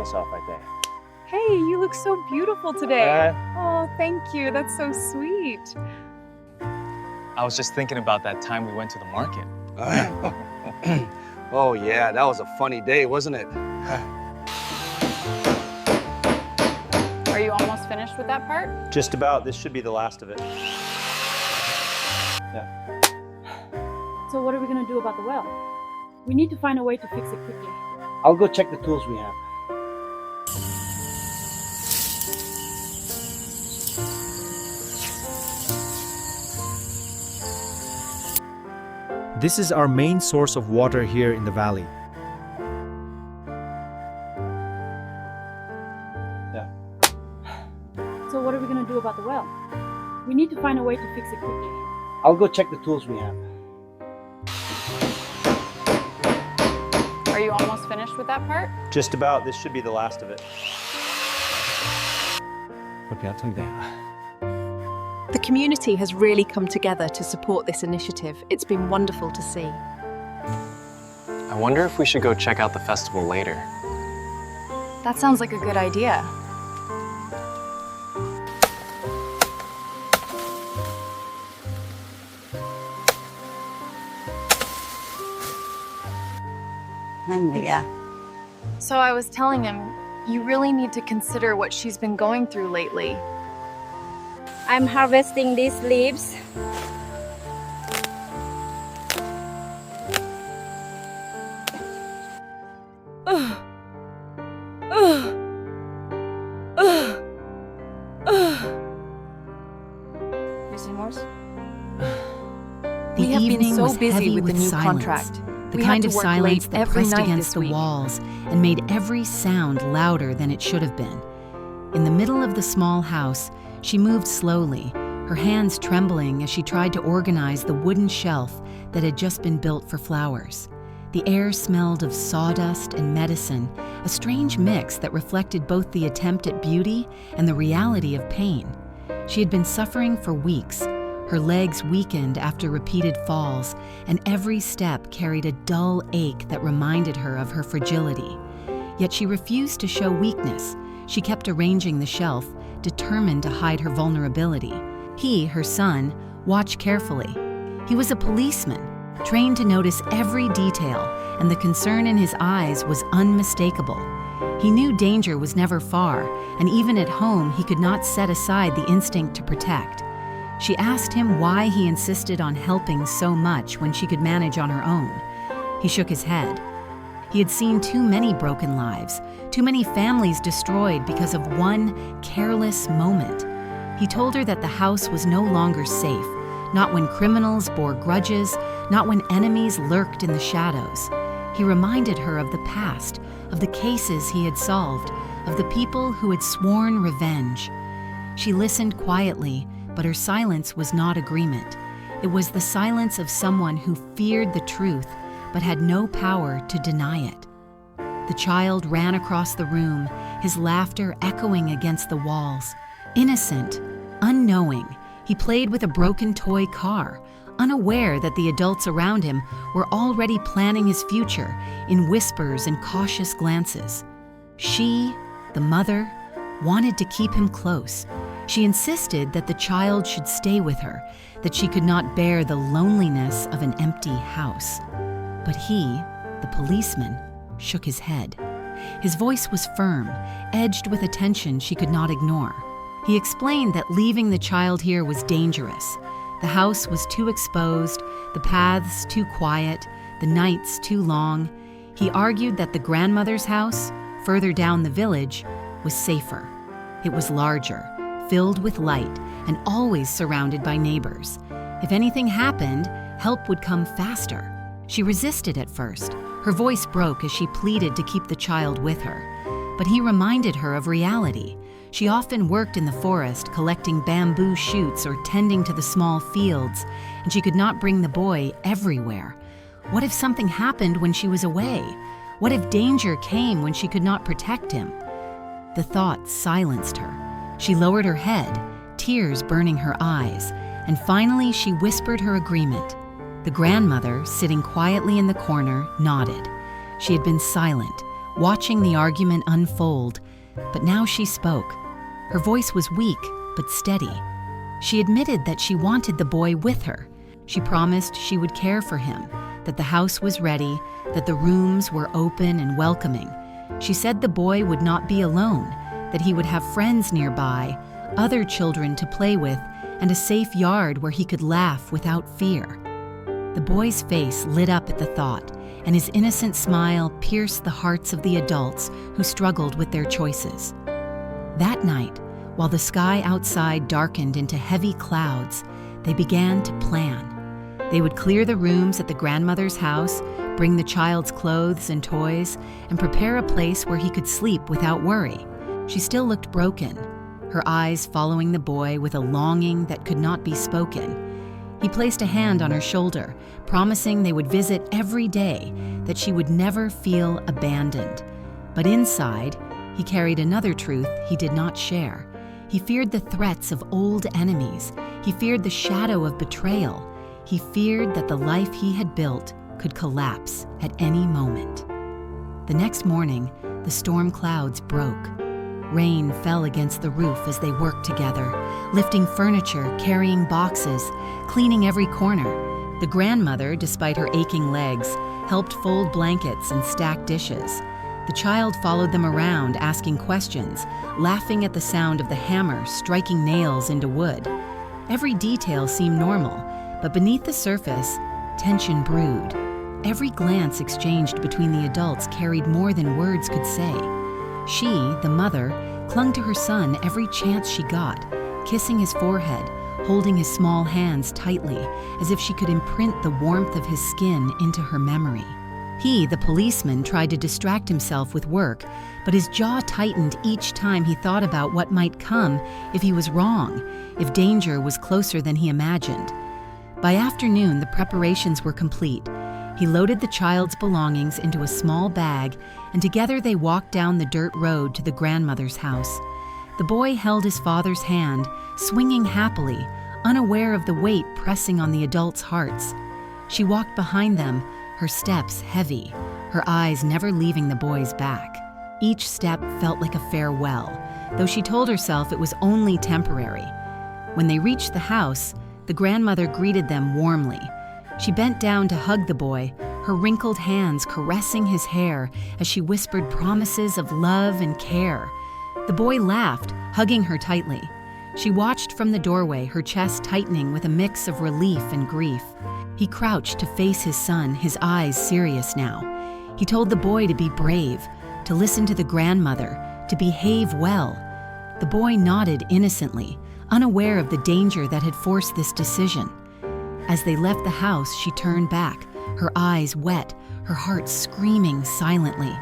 myself right there. Hey, you look so beautiful today. Oh, thank you. That's so sweet. I was just thinking about that time we went to the market. Oh yeah, that was a funny day, wasn't it? Are you almost finished with that part? Just about. This should be the last of it. So what are we going to do about the well? We need to find a way to fix it quickly. I'll go check the tools we have. This is our main source of water here in the valley. So what are we going to do about the well? We need to find a way to fix it quickly. I'll go check the tools we have. Are you almost finished with that part? Just about. This should be the last of it. The community has really come together to support this initiative. It's been wonderful to see. I wonder if we should go check out the festival later. That sounds like a good idea. So I was telling him, you really need to consider what she's been going through lately. I'm harvesting these leaves. We have been so busy with the new contract. The kind of silence that pressed against the walls and made every sound louder than it should have been. In the middle of the small house, she moved slowly, her hands trembling as she tried to organize the wooden shelf that had just been built for flowers. The air smelled of sawdust and medicine, a strange mix that reflected both the attempt at beauty and the reality of pain. She had been suffering for weeks. Her legs weakened after repeated falls, and every step carried a dull ache that reminded her of her fragility. Yet she refused to show weakness. She kept arranging the shelf, determined to hide her vulnerability. He, her son, watched carefully. He was a policeman, trained to notice every detail, and the concern in his eyes was unmistakable. He knew danger was never far, and even at home he could not set aside the instinct to protect. She asked him why he insisted on helping so much when she could manage on her own. He shook his head. He had seen too many broken lives, too many families destroyed because of one careless moment. He told her that the house was no longer safe, not when criminals bore grudges, not when enemies lurked in the shadows. He reminded her of the past, of the cases he had solved, of the people who had sworn revenge. She listened quietly, but her silence was not agreement. It was the silence of someone who feared the truth, but had no power to deny it. The child ran across the room, his laughter echoing against the walls. Innocent, unknowing, he played with a broken toy car, unaware that the adults around him were already planning his future in whispers and cautious glances. She, the mother, wanted to keep him close. She insisted that the child should stay with her, that she could not bear the loneliness of an empty house. But he, the policeman, shook his head. His voice was firm, edged with a tension she could not ignore. He explained that leaving the child here was dangerous. The house was too exposed, the paths too quiet, the nights too long. He argued that the grandmother's house, further down the village, was safer. It was larger, filled with light, and always surrounded by neighbors. If anything happened, help would come faster. She resisted at first. Her voice broke as she pleaded to keep the child with her. But he reminded her of reality. She often worked in the forest, collecting bamboo shoots or tending to the small fields, and she could not bring the boy everywhere. What if something happened when she was away? What if danger came when she could not protect him? The thought silenced her. She lowered her head, tears burning her eyes, and finally she whispered her agreement. The grandmother, sitting quietly in the corner, nodded. She had been silent, watching the argument unfold, but now she spoke. Her voice was weak, but steady. She admitted that she wanted the boy with her. She promised she would care for him, that the house was ready, that the rooms were open and welcoming. She said the boy would not be alone, that he would have friends nearby, other children to play with, and a safe yard where he could laugh without fear. The boy's face lit up at the thought, and his innocent smile pierced the hearts of the adults who struggled with their choices. That night, while the sky outside darkened into heavy clouds, they began to plan. They would clear the rooms at the grandmother's house, bring the child's clothes and toys, and prepare a place where he could sleep without worry. She still looked broken, her eyes following the boy with a longing that could not be spoken. He placed a hand on her shoulder, promising they would visit every day, that she would never feel abandoned. But inside, he carried another truth he did not share. He feared the threats of old enemies. He feared the shadow of betrayal. He feared that the life he had built could collapse at any moment. The next morning, the storm clouds broke. Rain fell against the roof as they worked together, lifting furniture, carrying boxes, cleaning every corner. The grandmother, despite her aching legs, helped fold blankets and stack dishes. The child followed them around, asking questions, laughing at the sound of the hammer striking nails into wood. Every detail seemed normal, but beneath the surface, tension brewed. Every glance exchanged between the adults carried more than words could say. She, the mother, clung to her son every chance she got, kissing his forehead, holding his small hands tightly, as if she could imprint the warmth of his skin into her memory. He, the policeman, tried to distract himself with work, but his jaw tightened each time he thought about what might come if he was wrong, if danger was closer than he imagined. By afternoon, the preparations were complete. He loaded the child's belongings into a small bag, and together they walked down the dirt road to the grandmother's house. The boy held his father's hand, swinging happily, unaware of the weight pressing on the adults' hearts. She walked behind them, her steps heavy, her eyes never leaving the boy's back. Each step felt like a farewell, though she told herself it was only temporary. When they reached the house, the grandmother greeted them warmly. She bent down to hug the boy, her wrinkled hands caressing his hair as she whispered promises of love and care. The boy laughed, hugging her tightly. She watched from the doorway, her chest tightening with a mix of relief and grief. He crouched to face his son, his eyes serious now. He told the boy to be brave, to listen to the grandmother, to behave well. The boy nodded innocently, unaware of the danger that had forced this decision. As they left the house, she turned back, her eyes wet, her heart screaming silently.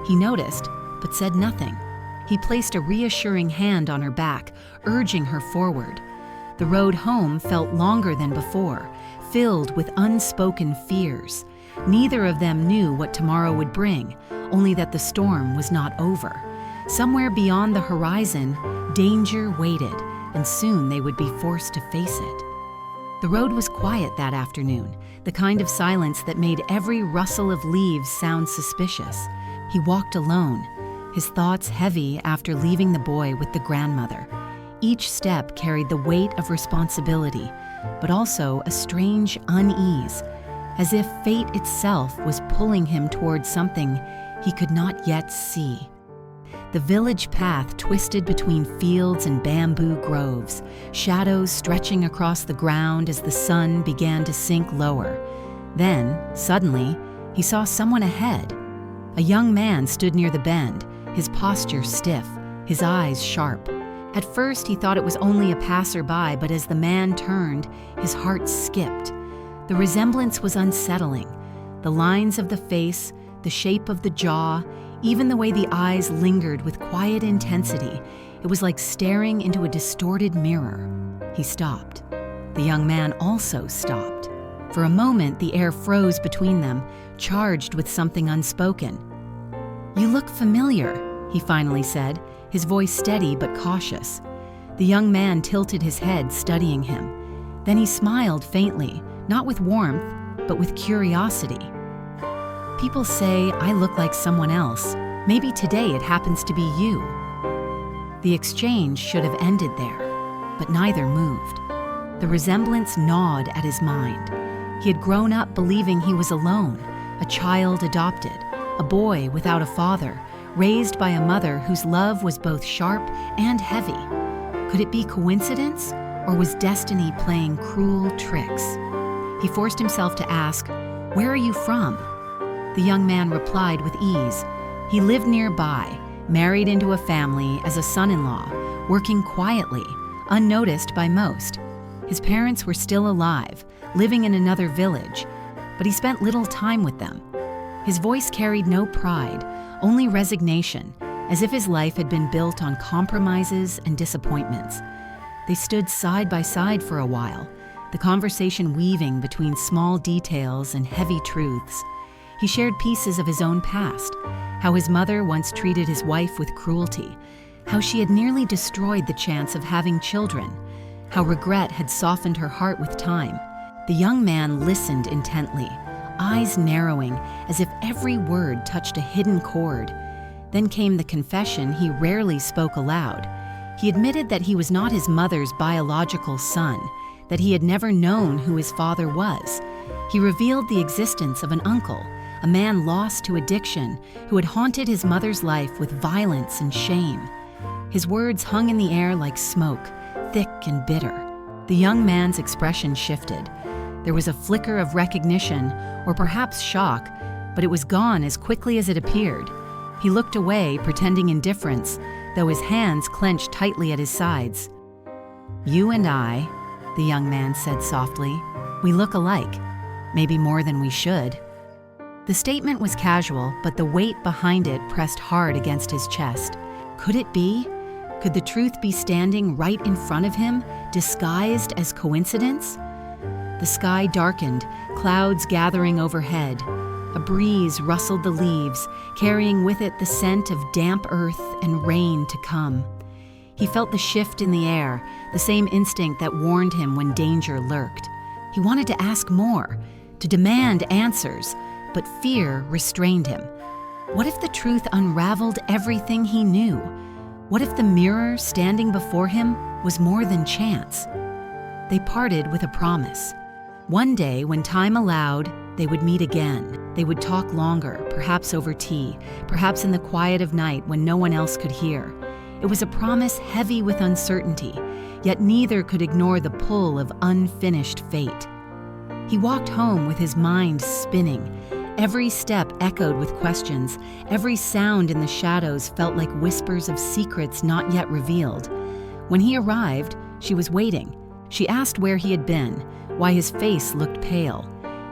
He noticed, but said nothing. He placed a reassuring hand on her back, urging her forward. The road home felt longer than before, filled with unspoken fears. Neither of them knew what tomorrow would bring, only that the storm was not over. Somewhere beyond the horizon, danger waited, and soon they would be forced to face it. The road was quiet that afternoon, the kind of silence that made every rustle of leaves sound suspicious. He walked alone, his thoughts heavy after leaving the boy with the grandmother. Each step carried the weight of responsibility, but also a strange unease, as if fate itself was pulling him towards something he could not yet see. The village path twisted between fields and bamboo groves, shadows stretching across the ground as the sun began to sink lower. Then, suddenly, he saw someone ahead. A young man stood near the bend, his posture stiff, his eyes sharp. At first, he thought it was only a passerby, but as the man turned, his heart skipped. The resemblance was unsettling. The lines of the face, the shape of the jaw, even the way the eyes lingered with quiet intensity, it was like staring into a distorted mirror. He stopped. The young man also stopped. For a moment, the air froze between them, charged with something unspoken. "You look familiar," he finally said, his voice steady but cautious. The young man tilted his head, studying him. Then he smiled faintly, not with warmth, but with curiosity. "People say I look like someone else. Maybe today it happens to be you. The exchange should have ended there, but neither moved. The resemblance gnawed at his mind. He had grown up believing he was alone, a child adopted, a boy without a father, raised by a mother whose love was both sharp and heavy. Could it be coincidence, or was destiny playing cruel tricks? He forced himself to ask, "Where are you from?" The young man replied with ease. He lived nearby, married into a family as a son-in-law, working quietly, unnoticed by most. His parents were still alive, living in another village, but he spent little time with them. His voice carried no pride, only resignation, as if his life had been built on compromises and disappointments. They stood side by side for a while, the conversation weaving between small details and heavy truths. He shared pieces of his own past, how his mother once treated his wife with cruelty, how she had nearly destroyed the chance of having children, how regret had softened her heart with time. The young man listened intently, eyes narrowing as if every word touched a hidden chord. Then came the confession he rarely spoke aloud. He admitted that he was not his mother's biological son, that he had never known who his father was. He revealed the existence of an uncle, a man lost to addiction who had haunted his mother's life with violence and shame. His words hung in the air like smoke, thick and bitter. The young man's expression shifted. There was a flicker of recognition, or perhaps shock, but it was gone as quickly as it appeared. He looked away, pretending indifference, though his hands clenched tightly at his sides. "You and I," the young man said softly, "we look alike, maybe more than we should." The statement was casual, but the weight behind it pressed hard against his chest. Could it be? Could the truth be standing right in front of him, disguised as coincidence? The sky darkened, clouds gathering overhead. A breeze rustled the leaves, carrying with it the scent of damp earth and rain to come. He felt the shift in the air, the same instinct that warned him when danger lurked. He wanted to ask more, to demand answers, but fear restrained him. What if the truth unraveled everything he knew? What if the mirror standing before him was more than chance? They parted with a promise. One day, when time allowed, they would meet again. They would talk longer, perhaps over tea, perhaps in the quiet of night when no one else could hear. It was a promise heavy with uncertainty, yet neither could ignore the pull of unfinished fate. He walked home with his mind spinning. Every step echoed with questions. Every sound in the shadows felt like whispers of secrets not yet revealed. When he arrived, she was waiting. She asked where he had been, why his face looked pale.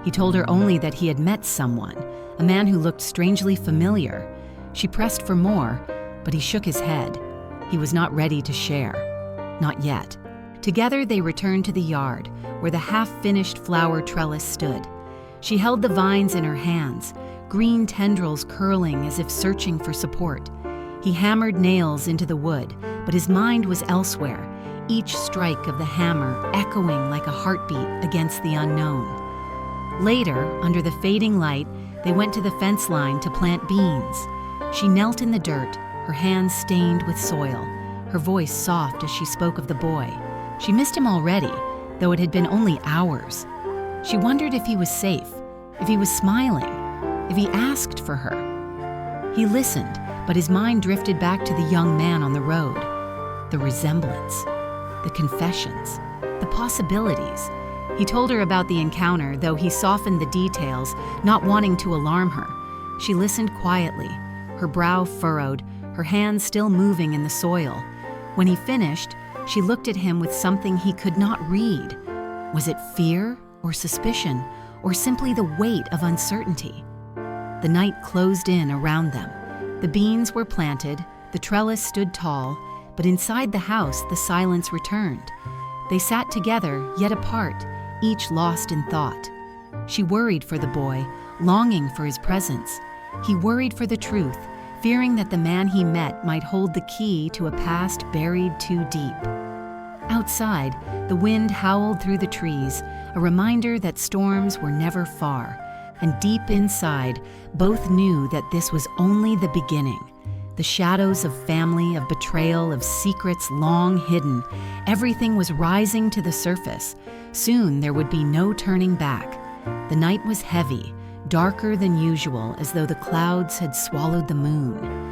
He told her only that he had met someone, a man who looked strangely familiar. She pressed for more, but he shook his head. He was not ready to share. Not yet. Together they returned to the yard, where the half-finished flower trellis stood. She held the vines in her hands, green tendrils curling as if searching for support. He hammered nails into the wood, but his mind was elsewhere, each strike of the hammer echoing like a heartbeat against the unknown. Later, under the fading light, they went to the fence line to plant beans. She knelt in the dirt, her hands stained with soil, her voice soft as she spoke of the boy. She missed him already, though it had been only hours. She wondered if he was safe, if he was smiling, if he asked for her. He listened, but his mind drifted back to the young man on the road. The resemblance, the confessions, the possibilities. He told her about the encounter, though he softened the details, not wanting to alarm her. She listened quietly, her brow furrowed, her hands still moving in the soil. When he finished, she looked at him with something he could not read. Was it fear or suspicion, or simply the weight of uncertainty? The night closed in around them. The beans were planted, the trellis stood tall, but inside the house the silence returned. They sat together, yet apart, each lost in thought. She worried for the boy, longing for his presence. He worried for the truth, fearing that the man he met might hold the key to a past buried too deep. Outside, the wind howled through the trees, a reminder that storms were never far. and deep inside, both knew that this was only the beginning. The shadows of family, of betrayal, of secrets long hidden, everything was rising to the surface. Soon there would be no turning back. The night was heavy, darker than usual, as though the clouds had swallowed the moon.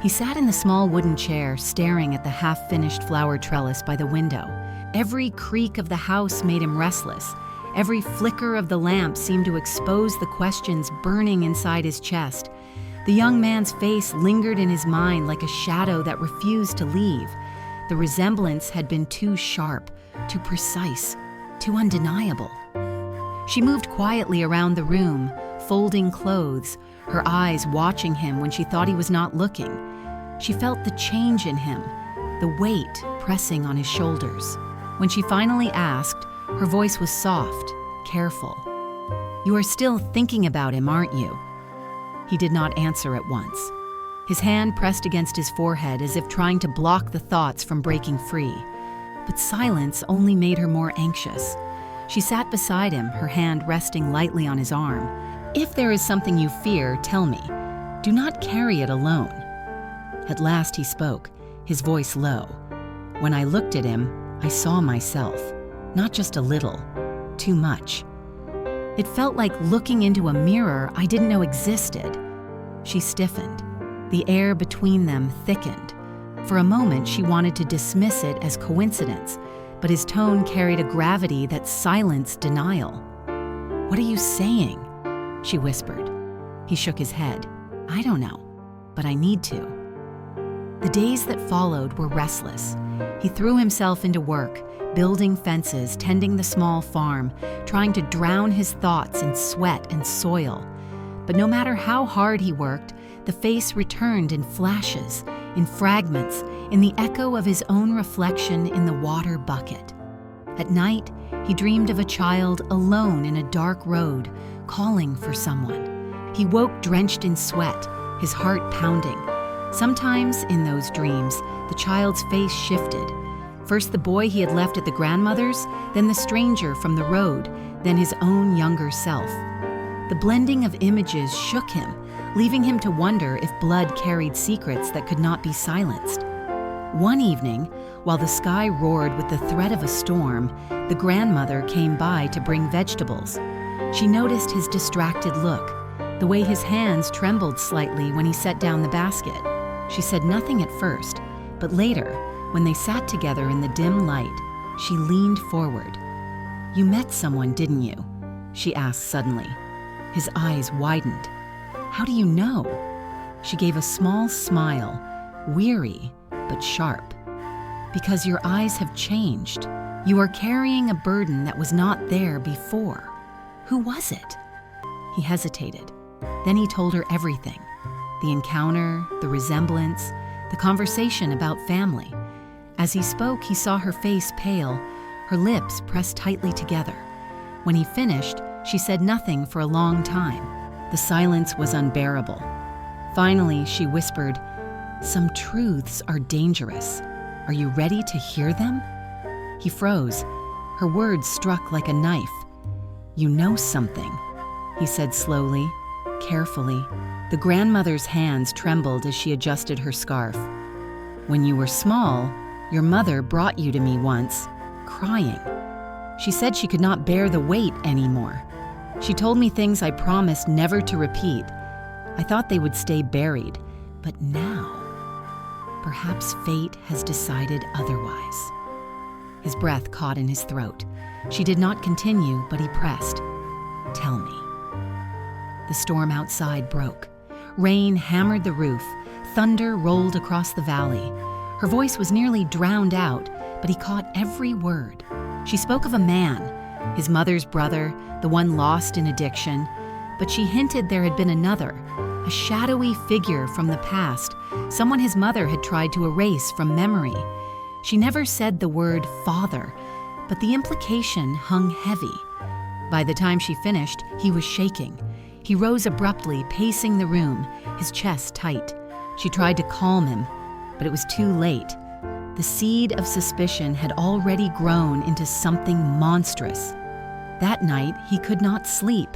He sat in the small wooden chair, staring at the half-finished flower trellis by the window. Every creak of the house made him restless. Every flicker of the lamp seemed to expose the questions burning inside his chest. The young man's face lingered in his mind like a shadow that refused to leave. The resemblance had been too sharp, too precise, too undeniable. She moved quietly around the room, folding clothes, her eyes watching him when she thought he was not looking. She felt the change in him, the weight pressing on his shoulders. When she finally asked, her voice was soft, careful. "You are still thinking about him, aren't you?" He did not answer at once. His hand pressed against his forehead as if trying to block the thoughts from breaking free. But silence only made her more anxious. She sat beside him, her hand resting lightly on his arm. "If there is something you fear, tell me. Do not carry it alone." At last he spoke, his voice low. When I looked at him, I saw myself. Not just a little, too much. It felt like looking into a mirror I didn't know existed. She stiffened. The air between them thickened. For a moment, she wanted to dismiss it as coincidence, but his tone carried a gravity that silenced denial. "What are you saying?" she whispered. He shook his head. "I don't know, but I need to." The days that followed were restless. He threw himself into work, building fences, tending the small farm, trying to drown his thoughts in sweat and soil. But no matter how hard he worked, the face returned in flashes, in fragments, in the echo of his own reflection in the water bucket. At night, he dreamed of a child alone in a dark road, calling for someone. He woke drenched in sweat, his heart pounding. Sometimes, in those dreams, the child's face shifted. First the boy he had left at the grandmother's, then the stranger from the road, then his own younger self. The blending of images shook him, leaving him to wonder if blood carried secrets that could not be silenced. One evening, while the sky roared with the threat of a storm, the grandmother came by to bring vegetables. She noticed his distracted look, the way his hands trembled slightly when he set down the basket. She said nothing at first, but later, when they sat together in the dim light, she leaned forward. "You met someone, didn't you?" she asked suddenly. His eyes widened. "How do you know?" She gave a small smile, weary but sharp. "Because your eyes have changed. You are carrying a burden that was not there before. Who was it?" He hesitated. Then he told her everything. The encounter, the resemblance, the conversation about family. As he spoke, he saw her face pale, her lips pressed tightly together. When he finished, she said nothing for a long time. The silence was unbearable. Finally, she whispered, "Some truths are dangerous. Are you ready to hear them?" He froze. Her words struck like a knife. "You know something," he said slowly, carefully. The grandmother's hands trembled as she adjusted her scarf. "When you were small, your mother brought you to me once, crying. She said she could not bear the weight anymore. She told me things I promised never to repeat. I thought they would stay buried, but now, perhaps fate has decided otherwise." His breath caught in his throat. She did not continue, but he pressed. "Tell me." The storm outside broke. Rain hammered the roof. Thunder rolled across the valley. Her voice was nearly drowned out, but he caught every word. She spoke of a man, his mother's brother, the one lost in addiction, but she hinted there had been another, a shadowy figure from the past, someone his mother had tried to erase from memory. She never said the word father, but the implication hung heavy. By the time she finished, he was shaking. He rose abruptly, pacing the room, his chest tight. She tried to calm him, but it was too late. The seed of suspicion had already grown into something monstrous. That night, he could not sleep.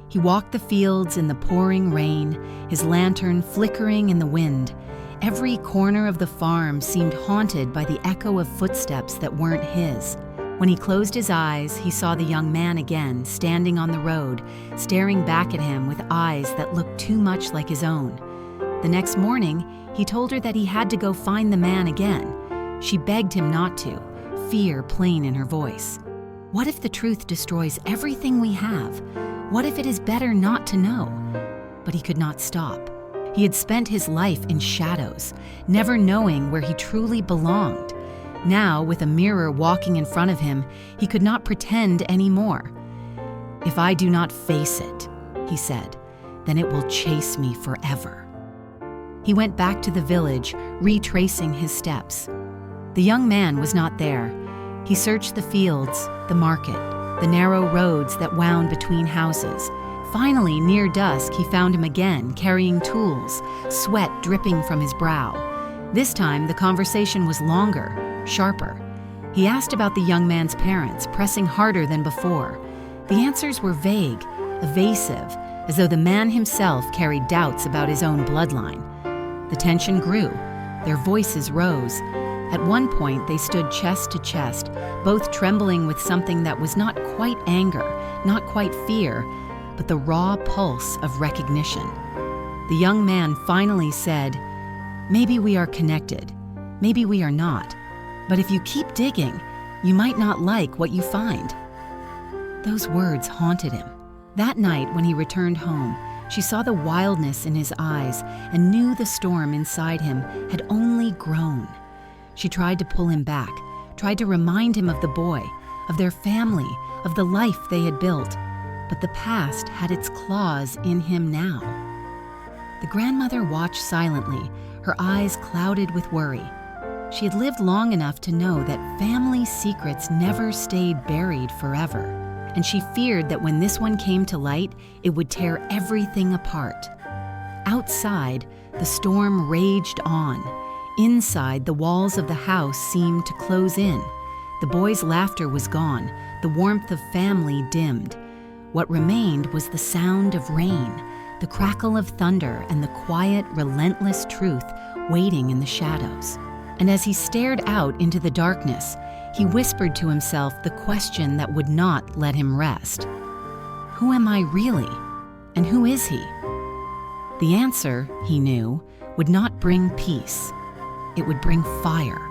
He walked the fields in the pouring rain, his lantern flickering in the wind. Every corner of the farm seemed haunted by the echo of footsteps that weren't his. When he closed his eyes, he saw the young man again, standing on the road, staring back at him with eyes that looked too much like his own. The next morning, he told her that he had to go find the man again. She begged him not to, fear plain in her voice. What if the truth destroys everything we have? What if it is better not to know? But he could not stop. He had spent his life in shadows, never knowing where he truly belonged. Now, with a mirror walking in front of him, he could not pretend anymore. "If I do not face it," he said, "then it will chase me forever." He went back to the village, retracing his steps. The young man was not there. He searched the fields, the market, the narrow roads that wound between houses. Finally, near dusk, he found him again, carrying tools, sweat dripping from his brow. This time, the conversation was longer, sharper. He asked about the young man's parents, pressing harder than before. The answers were vague, evasive, as though the man himself carried doubts about his own bloodline. The tension grew. Their voices rose. At one point, they stood chest to chest, both trembling with something that was not quite anger, not quite fear, but the raw pulse of recognition. The young man finally said, "Maybe we are connected. Maybe we are not. But if you keep digging, you might not like what you find." Those words haunted him. That night, when he returned home, she saw the wildness in his eyes and knew the storm inside him had only grown. She tried to pull him back, tried to remind him of the boy, of their family, of the life they had built. But the past had its claws in him now. The grandmother watched silently, her eyes clouded with worry. She had lived long enough to know that family secrets never stayed buried forever, and she feared that when this one came to light, it would tear everything apart. Outside, the storm raged on. Inside, the walls of the house seemed to close in. The boy's laughter was gone, the warmth of family dimmed. What remained was the sound of rain, the crackle of thunder, and the quiet, relentless truth waiting in the shadows. And as he stared out into the darkness, he whispered to himself the question that would not let him rest. Who am I really? And who is he? The answer, he knew, would not bring peace. It would bring fire.